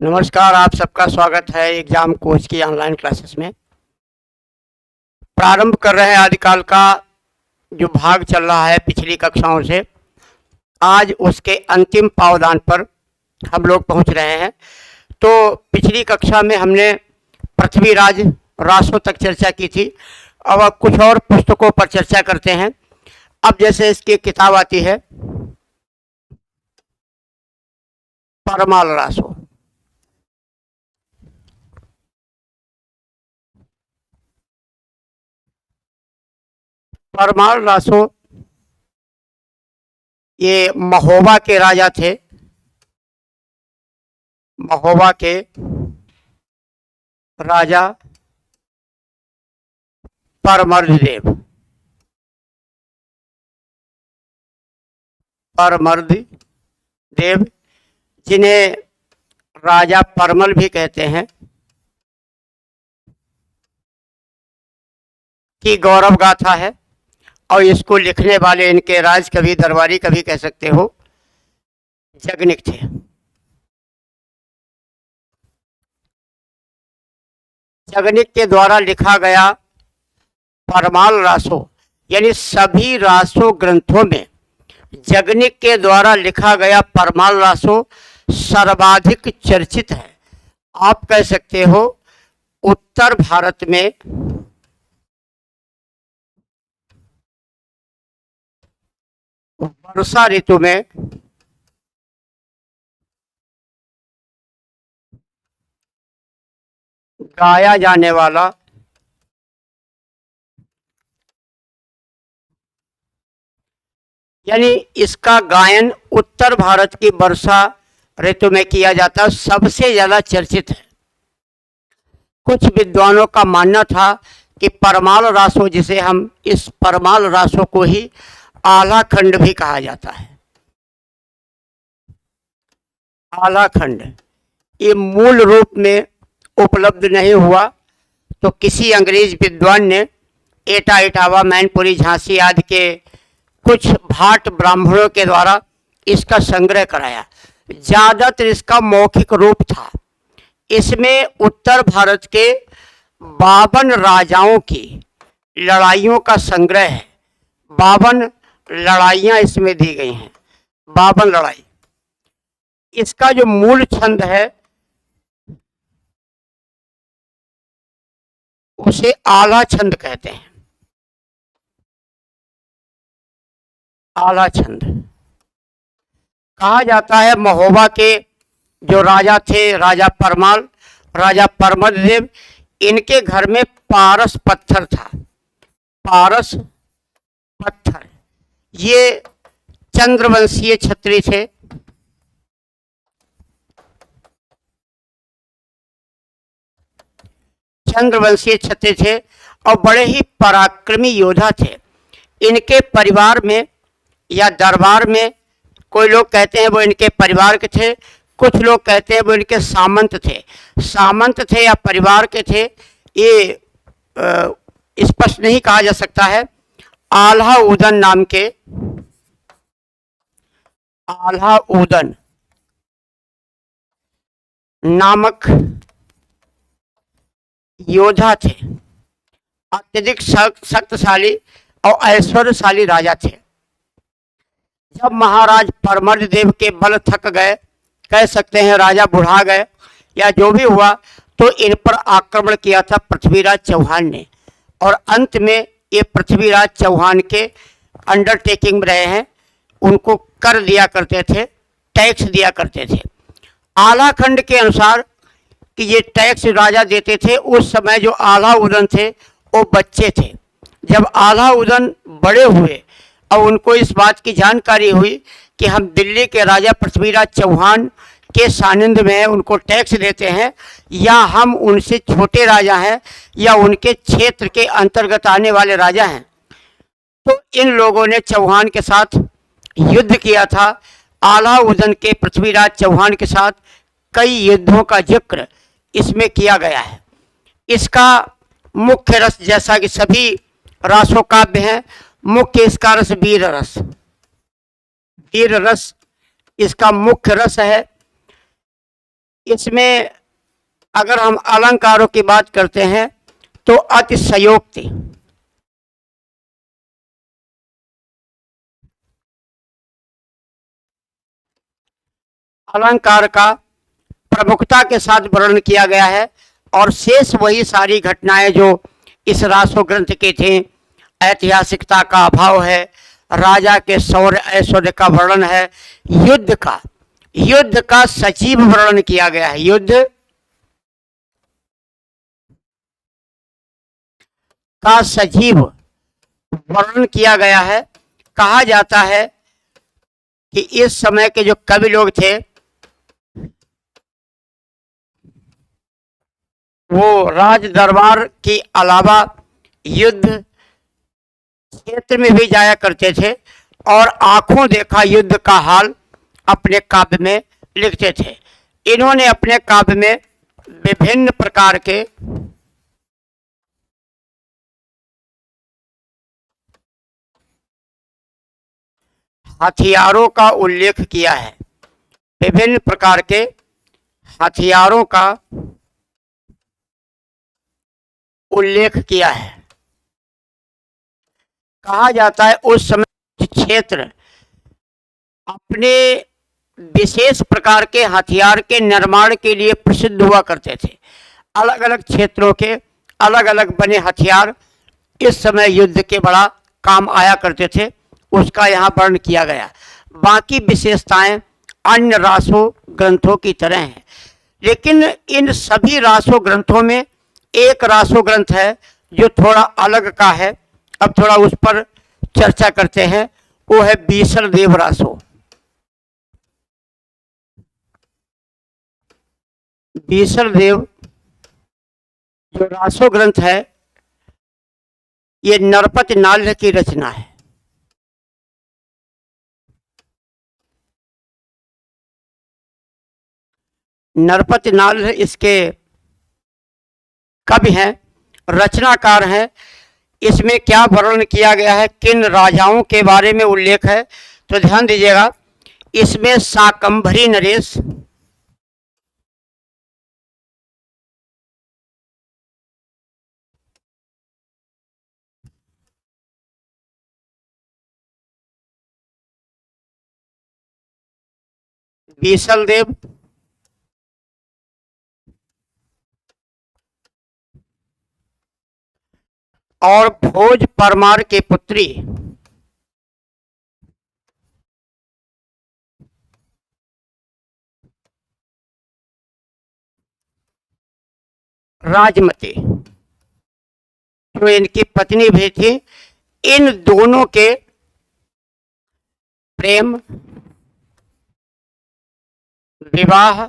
नमस्कार, आप सबका स्वागत है एग्जाम कोच की ऑनलाइन क्लासेस में। प्रारंभ कर रहे हैं आदिकाल का जो भाग चल रहा है पिछली कक्षाओं से। आज उसके अंतिम पावदान पर हम लोग पहुंच रहे हैं। तो पिछली कक्षा में हमने पृथ्वीराज रासों तक चर्चा की थी। अब कुछ और पुस्तकों पर चर्चा करते हैं। अब जैसे इसकी किताब आती है परमाल रासो। परमाल रासो ये महोबा के राजा थे। महोबा के राजा परमर्ददेव। परमर्ददेव जिन्हें राजा परमल भी कहते हैं, की गौरव गाथा है। और इसको लिखने वाले इनके राज कवि, दरबारी कवि कह सकते हो, जगनिक थे। जगनिक के द्वारा लिखा गया परमाल रासो यानी सभी रासो ग्रंथों में जगनिक के द्वारा लिखा गया परमाल रासो सर्वाधिक चर्चित है। आप कह सकते हो उत्तर भारत में वर्षा ऋतु में गाया जाने वाला यानी इसका गायन उत्तर भारत की वर्षा ऋतु में किया जाता है, सबसे ज्यादा चर्चित है। कुछ विद्वानों का मानना था कि परमाल रासो, जिसे हम इस परमाल रासो को ही आला खंड भी कहा जाता है। आला खंड ये मूल रूप में उपलब्ध नहीं हुआ, तो किसी अंग्रेज विद्वान ने एटा, इटावा, मैनपुरी, झांसी आदि के कुछ भाट ब्राह्मणों के द्वारा इसका संग्रह कराया। ज्यादातर इसका मौखिक रूप था। इसमें उत्तर भारत के 52 राजाओं की लड़ाइयों का संग्रह है। 52 लड़ाइयां इसमें दी गई हैं। 52 लड़ाई। इसका जो मूल छंद है उसे आला छंद कहते हैं। आला छंद कहा जाता है। महोबा के जो राजा थे, राजा परमाल, राजा परमदेव, इनके घर में पारस पत्थर था। पारस पत्थर ये चंद्रवंशीय क्षत्रिय थे। चंद्रवंशीय क्षत्रिय थे और बड़े ही पराक्रमी योद्धा थे। इनके परिवार में या दरबार में कोई लोग कहते हैं वो इनके परिवार के थे, कुछ लोग कहते हैं वो इनके सामंत थे। सामंत थे या परिवार के थे ये स्पष्ट नहीं कहा जा सकता है। आल्हा उदन नाम के, आल्हा उदन नामक योद्धा थे। अत्यधिक शक्तिशाली और ऐश्वर्यशाली राजा थे। जब महाराज परमर्ददेव के बल थक गए, कह सकते हैं राजा बुढ़ा गए या जो भी हुआ, तो इन पर आक्रमण किया था पृथ्वीराज चौहान ने। और अंत में ये पृथ्वीराज चौहान के अंडरटेकिंग में रहे हैं। उनको कर दिया करते थे, टैक्स दिया करते थे। आला खंड के अनुसार कि ये टैक्स राजा देते थे। उस समय जो आल्हा उदन थे वो बच्चे थे। जब आल्हा उदन बड़े हुए और उनको इस बात की जानकारी हुई कि हम दिल्ली के राजा पृथ्वीराज चौहान के सानिध्य में उनको टैक्स देते हैं, या हम उनसे छोटे राजा हैं या उनके क्षेत्र के अंतर्गत आने वाले राजा हैं, तो इन लोगों ने चौहान के साथ युद्ध किया था। आल्हा उदन के पृथ्वीराज चौहान के साथ कई युद्धों का जिक्र इसमें किया गया है। इसका मुख्य रस, जैसा कि सभी रासो काव्य हैं, मुख्य इसका रस वीर रस। वीर रस इसका मुख्य रस है। इसमें अगर हम अलंकारों की बात करते हैं तो अतिशयोक्ति, अलंकार का प्रमुखता के साथ वर्णन किया गया है और शेष वही सारी घटनाएं जो इस रासो ग्रंथ की थी। ऐतिहासिकता का अभाव है, राजा के शौर्य ऐश्वर्य का वर्णन है, युद्ध का सजीव वर्णन किया गया है, युद्ध का सजीव वर्णन किया गया है। कहा जाता है कि इस समय के जो कवि लोग थे वो राज दरबार के अलावा युद्ध क्षेत्र में भी जाया करते थे और आंखों देखा युद्ध का हाल अपने काव्य में लिखते थे। इन्होंने अपने काव्य में विभिन्न प्रकार के हथियारों का उल्लेख किया है, विभिन्न प्रकार के हथियारों का उल्लेख किया है। कहा जाता है उस समय क्षेत्र अपने विशेष प्रकार के हथियार के निर्माण के लिए प्रसिद्ध हुआ करते थे। अलग अलग क्षेत्रों के अलग अलग बने हथियार इस समय युद्ध के बड़ा काम आया करते थे, उसका यहाँ वर्णन किया गया। बाकी विशेषताएं अन्य रासो ग्रंथों की तरह हैं, लेकिन इन सभी रासो ग्रंथों में एक रासो ग्रंथ है जो थोड़ा अलग का है। अब थोड़ा उस पर चर्चा करते हैं, वो है बीसर देव रासो। बीसर देव जो रासो ग्रंथ है ये नरपति नाल्ह की रचना है। नरपति नाल्ह इसके कवि हैं, रचनाकार हैं। इसमें क्या वर्णन किया गया है, किन राजाओं के बारे में उल्लेख है, तो ध्यान दीजिएगा। इसमें शाकंभरी नरेश, बीसल देव, और भोज परमार के पुत्री राजमती जो इनकी पत्नी भी थी। इन दोनों के प्रेम, विवाह,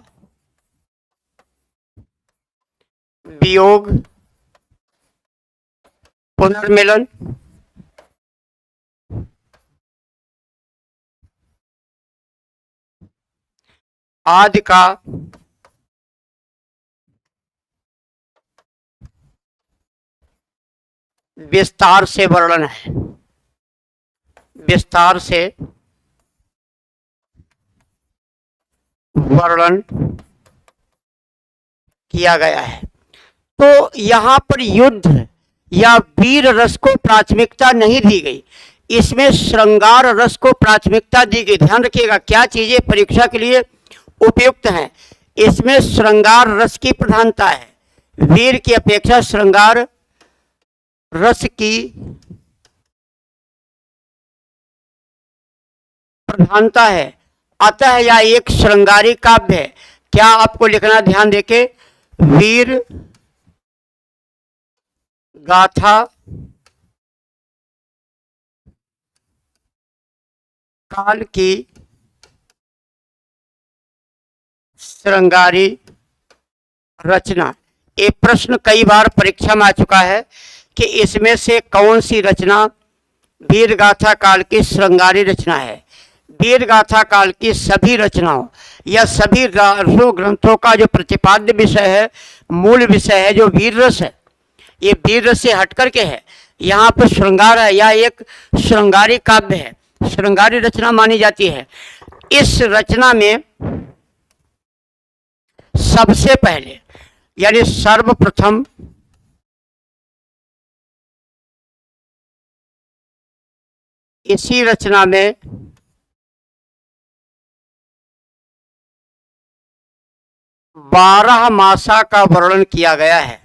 वियोग, पुनर्मिलन, आदि का विस्तार से वर्णन है, विस्तार से वर्णन किया गया है। तो यहाँ पर युद्ध या वीर रस को प्राथमिकता नहीं दी गई, इसमें श्रृंगार रस को प्राथमिकता दी गई। ध्यान रखिएगा क्या चीजें परीक्षा के लिए उपयुक्त हैं। इसमें श्रृंगार रस की प्रधानता है, वीर की अपेक्षा श्रृंगार रस की प्रधानता है, अतः यह एक श्रृंगारी काव्य है। क्या आपको लिखना, ध्यान देके, वीर गाथा काल की श्रृंगारी रचना। ये प्रश्न कई बार परीक्षा में आ चुका है कि इसमें से कौन सी रचना वीर गाथा काल की श्रृंगारी रचना है। वीर गाथा काल की सभी रचनाओं या सभी रासो ग्रंथों का जो प्रतिपाद्य विषय है, मूल विषय है जो वीर रस है, ये वीर रस से हट करके है। यहाँ पर श्रृंगार है, या एक श्रृंगारी काव्य है, श्रृंगारी रचना मानी जाती है। इस रचना में सबसे पहले यानी सर्वप्रथम इसी रचना में बारह मासा का वर्णन किया गया है।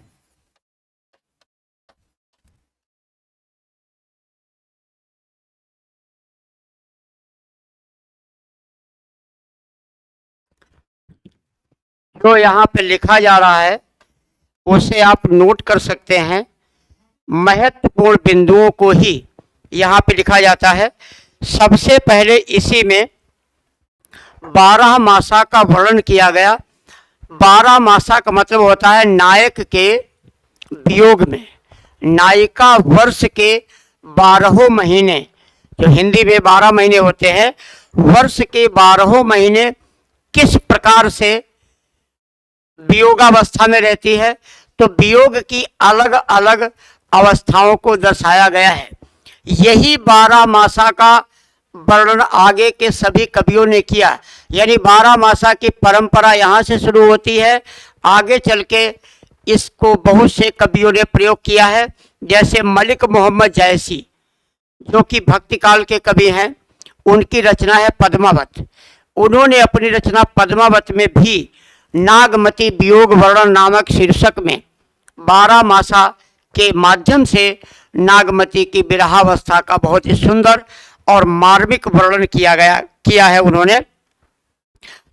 जो यहाँ पे लिखा जा रहा है उसे आप नोट कर सकते हैं। महत्वपूर्ण बिंदुओं को ही यहाँ पे लिखा जाता है। सबसे पहले इसी में 12 मासा का वर्णन किया गया। 12 मासा का मतलब होता है नायक के वियोग में, नायिका वर्ष के 12 महीने, जो हिंदी में 12 महीने होते हैं, वर्ष के 12 महीने किस प्रकार से वियोगावस्था में रहती है। तो वियोग की अलग अलग अवस्थाओं को दर्शाया गया है। यही 12 मासा का वर्णन आगे के सभी कवियों ने किया। यानी 12 मासा की परंपरा यहाँ से शुरू होती है, आगे चल के इसको बहुत से कवियों ने प्रयोग किया है। जैसे मलिक मोहम्मद जैसी, जो कि भक्ति काल के कवि हैं, उनकी रचना है पद्मावत। उन्होंने अपनी रचना पद्मावत में भी नागमती वियोग वर्णन नामक शीर्षक में 12 मासा के माध्यम से नागमती की विरहावस्था का बहुत ही सुंदर और मार्मिक वर्णन किया है उन्होंने।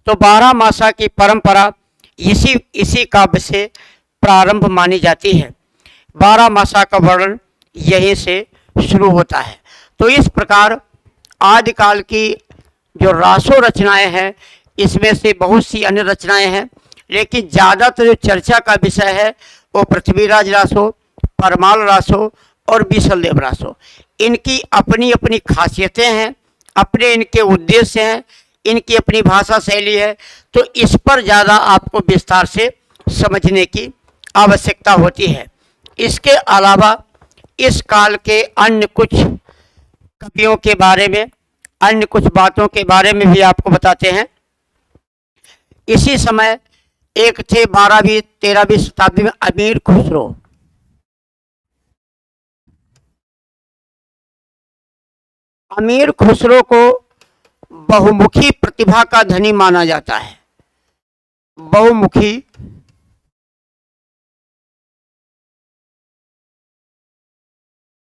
तो 12 मासा की परंपरा इसी काव्य से प्रारंभ मानी जाती है। 12 मासा का वर्णन यहीं से शुरू होता है। तो इस प्रकार आदिकाल की जो रासो रचनाएं हैं, इसमें से बहुत सी अन्य रचनाएं हैं, लेकिन ज़्यादातर जो चर्चा का विषय है वो पृथ्वीराज रासो, परमाल रासो और बीसलदेव रासो। इनकी अपनी अपनी खासियतें हैं, अपने इनके उद्देश्य हैं, इनकी अपनी भाषा शैली है। तो इस पर ज़्यादा आपको विस्तार से समझने की आवश्यकता होती है। इसके अलावा इस काल के अन्य कुछ कवियों के बारे में, अन्य कुछ बातों के बारे में भी आपको बताते हैं। इसी समय एक थे 12वीं 13वीं शताब्दी में अमीर खुसरो। अमीर खुसरो को बहुमुखी प्रतिभा का धनी माना जाता है। बहुमुखी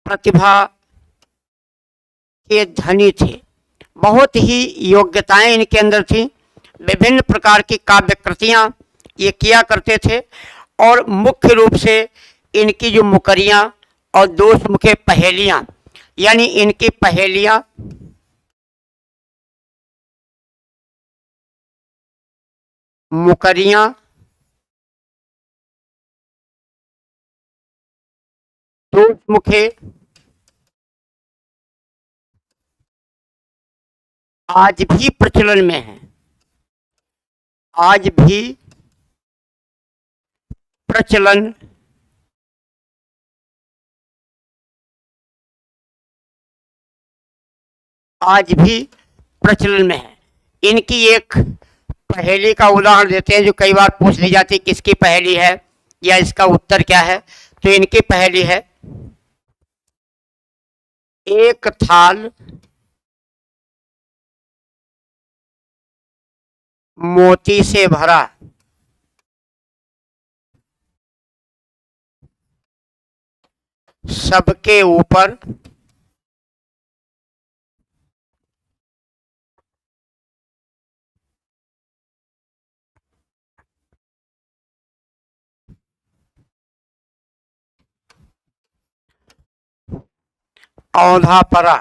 प्रतिभा के धनी थे, बहुत ही योग्यताएं इनके अंदर थी। विभिन्न प्रकार की काव्य कृतियाँ ये किया करते थे और मुख्य रूप से इनकी जो मुकरियाँ और दोषमुखे पहेलियाँ, यानी इनकी पहेलियाँ मुकरियाँ दोषमुखे आज भी प्रचलन में है। आज भी प्रचलन आज भी प्रचलन में है। इनकी एक पहेली का उदाहरण देते हैं, जो कई बार पूछ ली जाती है किसकी पहेली है या इसका उत्तर क्या है। तो इनकी पहेली है, एक थाल मोती से भरा, सबके ऊपर औंधा पड़ा।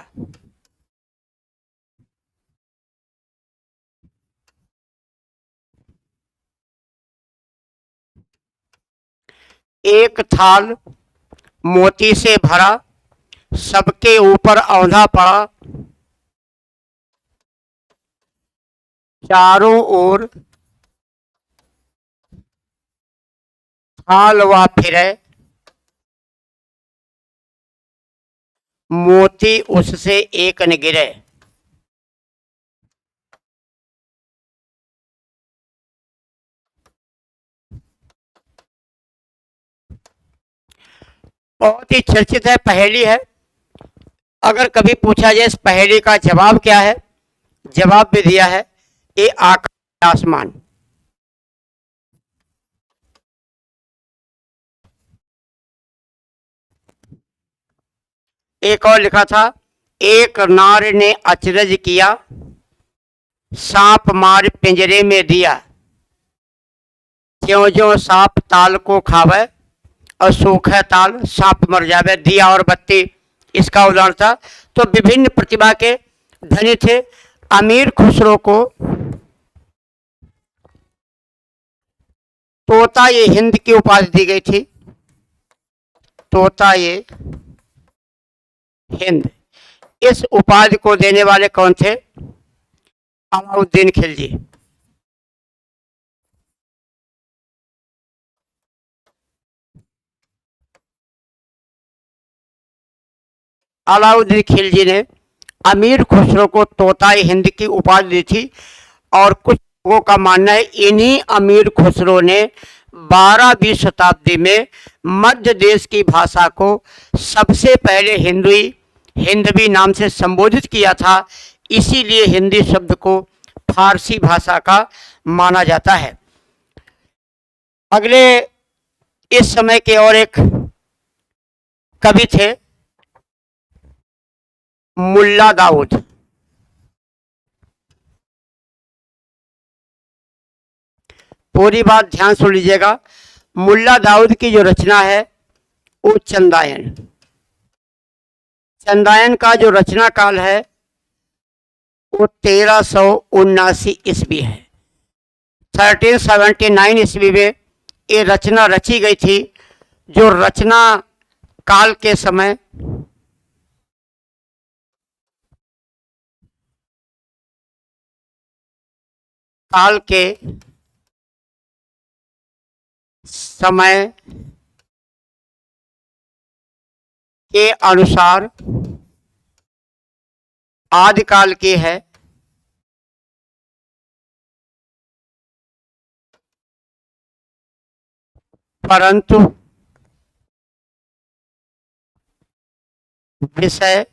एक थाल मोती से भरा, सबके ऊपर औंधा पड़ा, चारों ओर थाल वा फिरे, मोती उससे एक न गिरे। बहुत ही चर्चित है, पहेली है। अगर कभी पूछा जाए इस पहेली का जवाब क्या है, जवाब भी दिया है, ये आकाश आसमान। एक और लिखा था, एक नार ने अचरज किया, सांप मार पिंजरे में दिया, ज्यों ज्यों सांप ताल को खावे, और सूखे ताल सांप मर जावे। दिया और बत्ती इसका उदाहरण था। तो विभिन्न प्रतिभा के धनी थे। अमीर खुसरो को तोता ये हिंद की उपाधि दी गई थी। तोता ये हिंद, इस उपाधि को देने वाले कौन थे? अलाउद्दीन खिलजी। अलाउद्दीन खिलजी ने अमीर खुसरो को तोता हिंद की उपाधि दी थी। और कुछ लोगों का मानना है इन्हीं अमीर खुसरो ने 12वीं शताब्दी में मध्य देश की भाषा को सबसे पहले हिंदवी नाम से संबोधित किया था। इसीलिए हिंदी शब्द को फारसी भाषा का माना जाता है। अगले इस समय के और एक कवि थे, मुल्ला दाऊद। पूरी बात ध्यान सुन लीजिएगा। मुल्ला दाऊद की जो रचना है वो चंदायन। चंदायन का जो रचना काल है वो 1379 ईस्वी है। 1379 ईस्वी में ये रचना रची गई थी। जो रचना काल के समय के अनुसार आदिकाल की है, परंतु विषय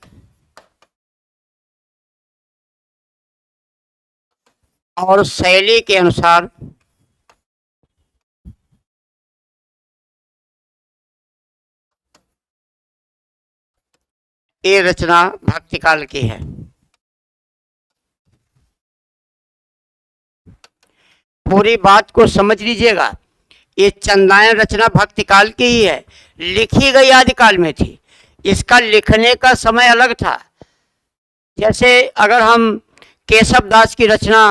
और शैली के अनुसार ये रचना भक्ति काल की है। पूरी बात को समझ लीजिएगा। ये चंदायन रचना भक्ति काल की ही है, लिखी गई आदिकाल में थी। इसका लिखने का समय अलग था। जैसे अगर हम केशव दास की रचना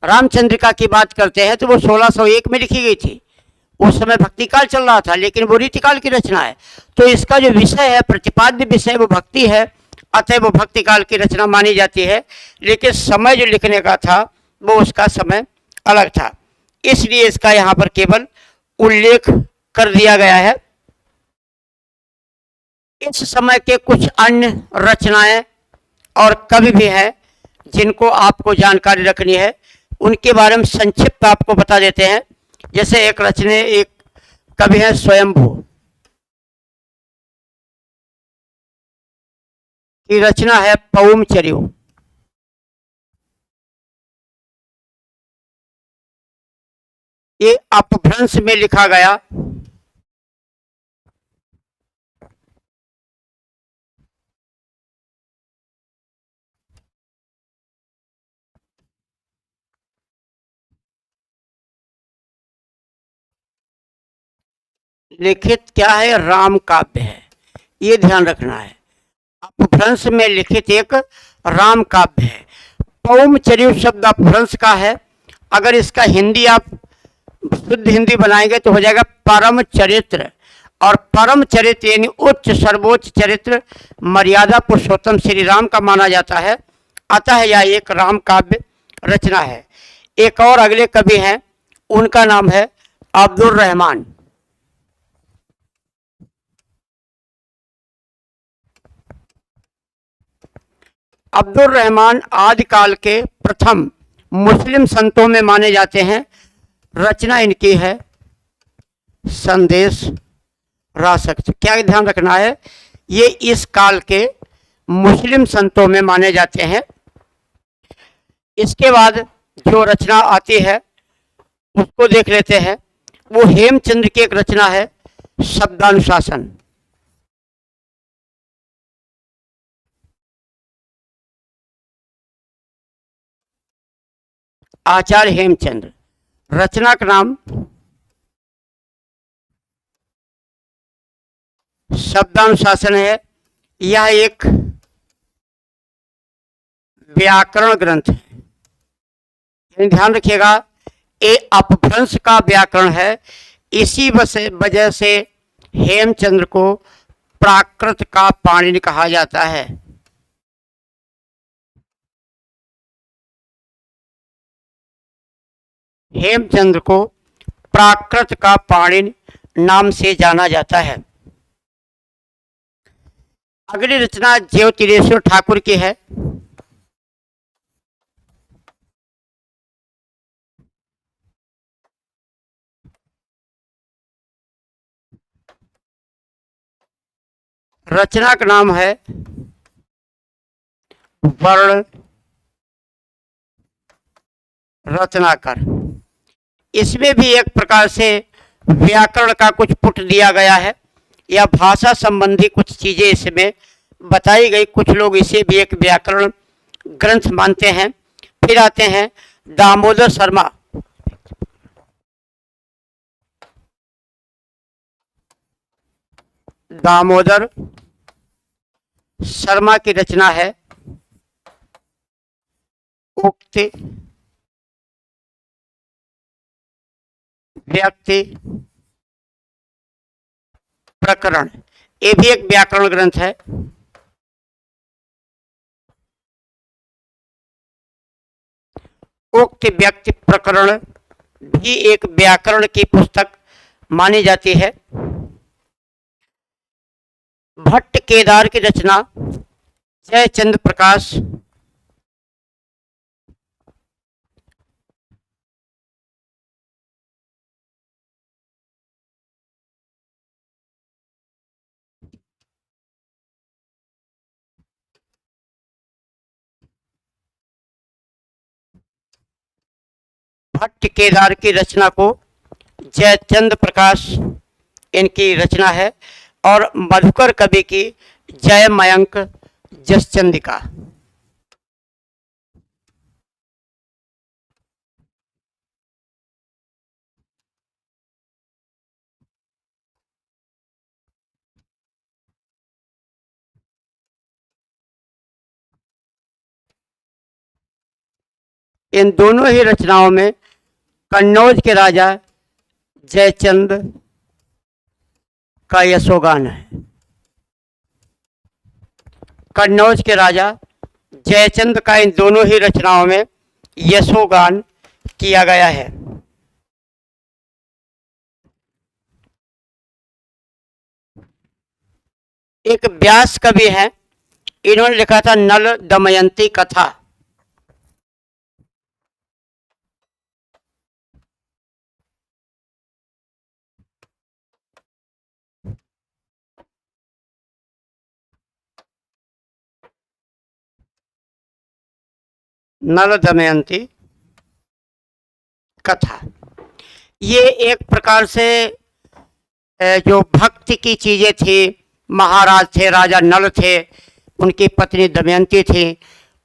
रामचंद्रिका की बात करते हैं तो वो 1601 में लिखी गई थी। उस समय भक्ति काल चल रहा था, लेकिन वो रीतिकाल की रचना है। तो इसका जो विषय है, प्रतिपाद्य विषय, वो भक्ति है, अतः वो भक्ति काल की रचना मानी जाती है। लेकिन समय जो लिखने का था वो उसका समय अलग था, इसलिए इसका यहाँ पर केवल उल्लेख कर दिया गया है। इस समय के कुछ अन्य रचनाएं और कवि भी हैं जिनको आपको जानकारी रखनी है, उनके बारे में संक्षिप्त आपको बता देते हैं। जैसे एक कवि है स्वयंभू, की रचना है पौमचर्यु। ये अपभ्रंश में लिखा गया लिखित क्या है, राम काव्य है, ये ध्यान रखना है। अपभ्रंश में लिखित एक राम काव्य है। पौमचर्यु शब्द अपभ्रंश का है। अगर इसका हिंदी आप शुद्ध हिंदी बनाएंगे तो हो जाएगा परम चरित्र। और परम चरित्र यानी उच्च सर्वोच्च चरित्र मर्यादा पुरुषोत्तम श्री राम का माना जाता है। अतः यह एक राम काव्य रचना है। एक और अगले कवि हैं, उनका नाम है अब्दुल रहमान। अब्दुल रहमान आदिकाल के प्रथम मुस्लिम संतों में माने जाते हैं। रचना इनकी है संदेश, रासक। क्या ध्यान रखना है, ये इस काल के मुस्लिम संतों में माने जाते हैं। इसके बाद जो रचना आती है उसको देख लेते हैं। वो हेमचंद्र की एक रचना है शब्दानुशासन। आचार्य हेमचंद्र, रचना का नाम शब्दानुशासन है। यह एक व्याकरण ग्रंथ है। ध्यान रखिएगा, ये अपभ्रंश का व्याकरण है। इसी वजह से हेमचंद्र को प्राकृत का पाणिनि कहा जाता है। हेमचंद्र को प्राकृत का पाणिनि नाम से जाना जाता है। अगली रचना ज्योतिरेश्वर ठाकुर की है। रचना का नाम है वर्ण रत्नाकर। इसमें भी एक प्रकार से व्याकरण का कुछ पुट दिया गया है या भाषा संबंधी कुछ चीजें इसमें बताई गई। कुछ लोग इसे भी एक व्याकरण ग्रंथ मानते हैं। फिर आते हैं दामोदर शर्मा। दामोदर शर्मा की रचना है उक्ति व्यक्ति प्रकरण। ये भी एक व्याकरण ग्रंथ है। उक्त व्यक्ति प्रकरण भी एक व्याकरण की पुस्तक मानी जाती है। भट्ट केदार की रचना जयचंद प्रकाश। भट्ट केदार की रचना को जयचंद प्रकाश इनकी रचना है। और मधुकर कवि की जय मयंक जसचंदिका। इन दोनों ही रचनाओं में कन्नौज के राजा जयचंद का यशोगान है। कन्नौज के राजा जयचंद का इन दोनों ही रचनाओं में यशोगान किया गया है। एक व्यास कवि हैं, इन्होंने लिखा था नल दमयंती कथा। नल दमयंती कथा ये एक प्रकार से जो भक्ति की चीजें थी, महाराज थे, राजा नल थे, उनकी पत्नी दमयंती थी,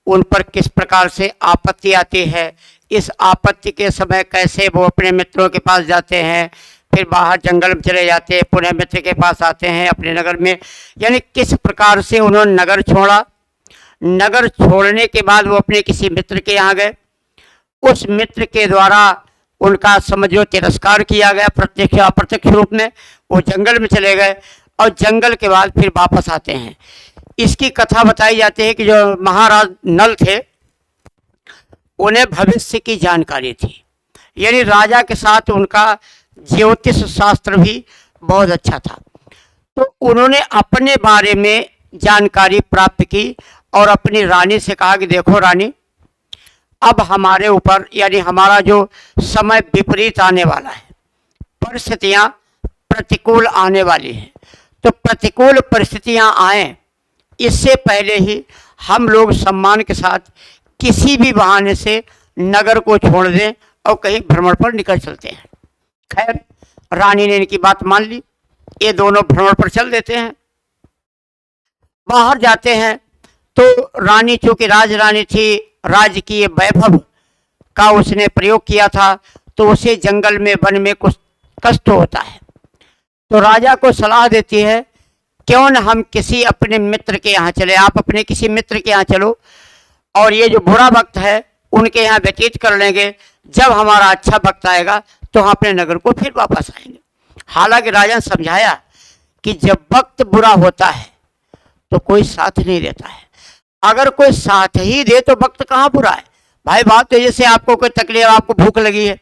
उन पर किस प्रकार से आपत्ति आती है, इस आपत्ति के समय कैसे वो अपने मित्रों के पास जाते हैं, फिर बाहर जंगल में चले जाते हैं, पुनः मित्र के पास आते हैं अपने नगर में, यानी किस प्रकार से उन्होंने नगर छोड़ा। नगर छोड़ने के बाद वो अपने किसी मित्र के यहाँ गए, उस मित्र के द्वारा उनका समझो तिरस्कार किया गया प्रत्यक्ष अप्रत्यक्ष रूप में। वो जंगल में चले गए और जंगल के बाद फिर वापस आते हैं। इसकी कथा बताई जाती है कि जो महाराज नल थे उन्हें भविष्य की जानकारी थी, यानी राजा के साथ उनका ज्योतिष शास्त्र भी बहुत अच्छा था। तो उन्होंने अपने बारे में जानकारी प्राप्त की और अपनी रानी से कहा कि देखो रानी, अब हमारे ऊपर यानी हमारा जो समय विपरीत आने वाला है, परिस्थितियां प्रतिकूल आने वाली हैं, तो प्रतिकूल परिस्थितियां आए इससे पहले ही हम लोग सम्मान के साथ किसी भी बहाने से नगर को छोड़ दें और कहीं भ्रमण पर निकल चलते हैं। खैर, रानी ने इनकी बात मान ली, ये दोनों भ्रमण पर चल देते हैं। बाहर जाते हैं तो रानी चूंकि राजरानी थी, राजकीय वैभव का उसने प्रयोग किया था, तो उसे जंगल में वन में कुछ कष्ट होता है। तो राजा को सलाह देती है, क्यों न हम किसी अपने मित्र के यहाँ चले, आप अपने किसी मित्र के यहाँ चलो और ये जो बुरा वक्त है उनके यहाँ व्यतीत कर लेंगे, जब हमारा अच्छा वक्त आएगा तो हम अपने नगर को फिर वापस आएंगे। हालांकि राजा ने समझाया कि जब वक्त बुरा होता है तो कोई साथ नहीं देता है, अगर कोई साथ ही दे तो वक्त कहाँ बुरा है। भाई बात तो जैसे आपको कोई तकलीफ, आपको भूख लगी है,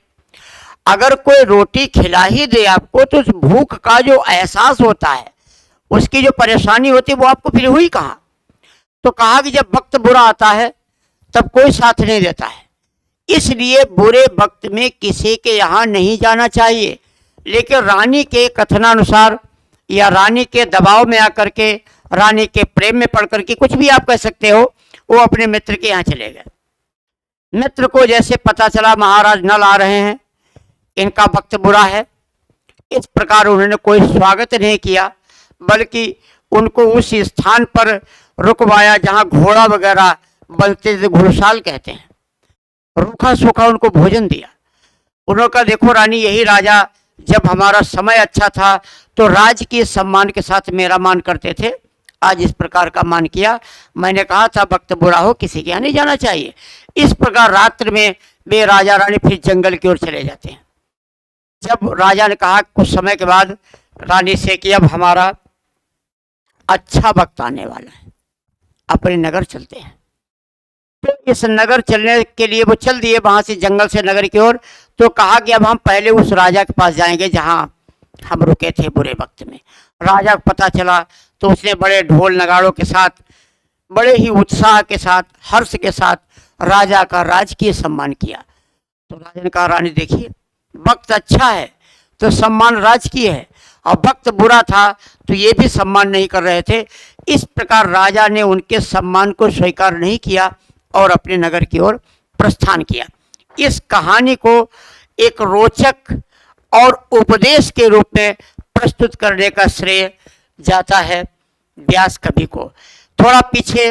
अगर कोई रोटी खिला ही दे आपको तो उस भूख का जो एहसास होता है, उसकी जो परेशानी होती है वो आपको फिर हुई कहाँ। तो कहा कि जब वक्त बुरा आता है तब कोई साथ नहीं देता है, इसलिए बुरे वक्त में किसी के यहाँ नहीं जाना चाहिए। लेकिन रानी के कथनानुसार या रानी के दबाव में आकर के, रानी के प्रेम में पड़ करके, कुछ भी आप कह सकते हो, वो अपने मित्र के यहाँ चले गए। मित्र को जैसे पता चला महाराज नल आ रहे हैं, इनका वक्त बुरा है, इस प्रकार उन्होंने कोई स्वागत नहीं किया, बल्कि उनको उस स्थान पर रुकवाया जहाँ घोड़ा वगैरह बनते थे, घुड़साल कहते हैं, रूखा सूखा उनको भोजन दिया। उन्होंने कहा, देखो रानी, यही राजा जब हमारा समय अच्छा था तो राज के सम्मान के साथ मेरा मान करते थे, आज इस प्रकार का मान किया। मैंने कहा था वक्त बुरा हो किसी के यहाँ नहीं जाना चाहिए। इस प्रकार रात्रि में वे राजा रानी फिर जंगल की ओर चले जाते हैं। जब राजा ने कहा कुछ समय के बाद रानी से कि अब हमारा अच्छा वक्त आने वाला है, अपने नगर चलते हैं। तो इस नगर चलने के लिए वो चल दिए, वहां से जंगल से नगर की ओर। तो कहा कि अब हम पहले उस राजा के पास जाएंगे जहां हम रुके थे बुरे वक्त में। राजा को पता चला तो उसने बड़े ढोल नगाड़ों के साथ, बड़े ही उत्साह के साथ, हर्ष के साथ राजा का राजकीय सम्मान किया। तो राजा ने कहा, रानी देखिए, वक्त अच्छा है तो सम्मान राजकीय है, और वक्त बुरा था तो ये भी सम्मान नहीं कर रहे थे। इस प्रकार राजा ने उनके सम्मान को स्वीकार नहीं किया और अपने नगर की ओर प्रस्थान किया। इस कहानी को एक रोचक और उपदेश के रूप में प्रस्तुत करने का श्रेय जाता है व्यास कवि को। थोड़ा पीछे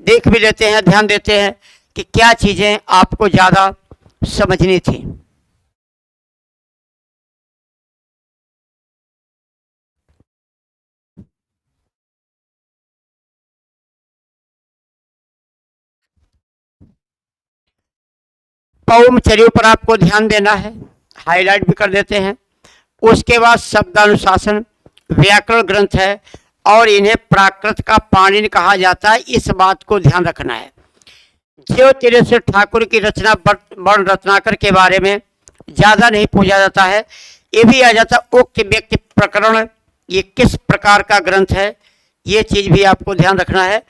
देख भी लेते हैं, ध्यान देते हैं कि क्या चीजें आपको ज़्यादा समझनी थी। पौमचर्यों पर आपको ध्यान देना है, हाईलाइट भी कर देते हैं। उसके बाद शब्दानुशासन व्याकरण ग्रंथ है और इन्हें प्राकृत का पाणिनि कहा जाता है, इस बात को ध्यान रखना है। ज्यों तिलेश्वर ठाकुर की रचना वर्ण रत्नाकर के बारे में ज़्यादा नहीं पूछा जाता है, ये भी आ जाता उक्त व्यक्ति प्रकरण, ये किस प्रकार का ग्रंथ है, ये चीज़ भी आपको ध्यान रखना है।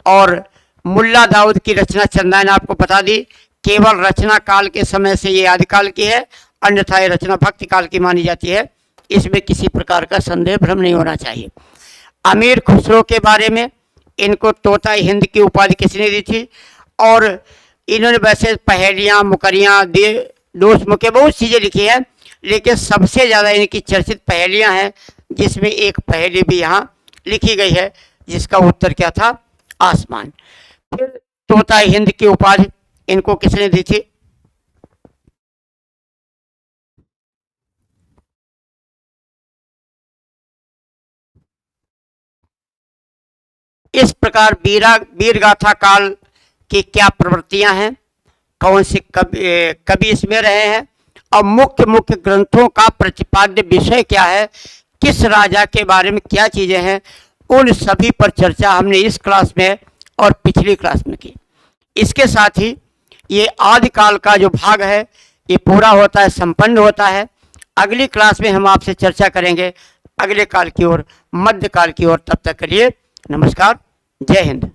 और मुल्ला दाऊद की रचना चंदा ने आपको बता दी, केवल रचना काल के समय से ये आदिकाल की है, अन्यथा ये रचना भक्ति काल की मानी जाती है, इसमें किसी प्रकार का संदेह भ्रम नहीं होना चाहिए। अमीर खुसरो के बारे में, इनको तोता हिंद की उपाधि किसने दी थी, और इन्होंने वैसे पहेलियाँ, मुकरियाँ, दोष मुके बहुत चीज़ें लिखी हैं, लेकिन सबसे ज़्यादा इनकी चर्चित पहेलियाँ हैं, जिसमें एक पहेली भी यहाँ लिखी गई है जिसका उत्तर क्या था, आसमान। फिर तोता हिंद की उपाधि इनको किसने दी थी, इस प्रकार वीर गाथा काल की क्या प्रवृत्तियां हैं, कौन से कवि इसमें रहे हैं, और मुख्य ग्रंथों का प्रतिपाद्य विषय क्या है, किस राजा के बारे में क्या चीज़ें हैं, उन सभी पर चर्चा हमने इस क्लास में और पिछली क्लास में की। इसके साथ ही ये आदिकाल का जो भाग है ये पूरा होता है, संपन्न होता है। अगली क्लास में हम आपसे चर्चा करेंगे अगले काल की ओर, मध्यकाल की ओर। तब तक के लिए नमस्कार, जय हिंद।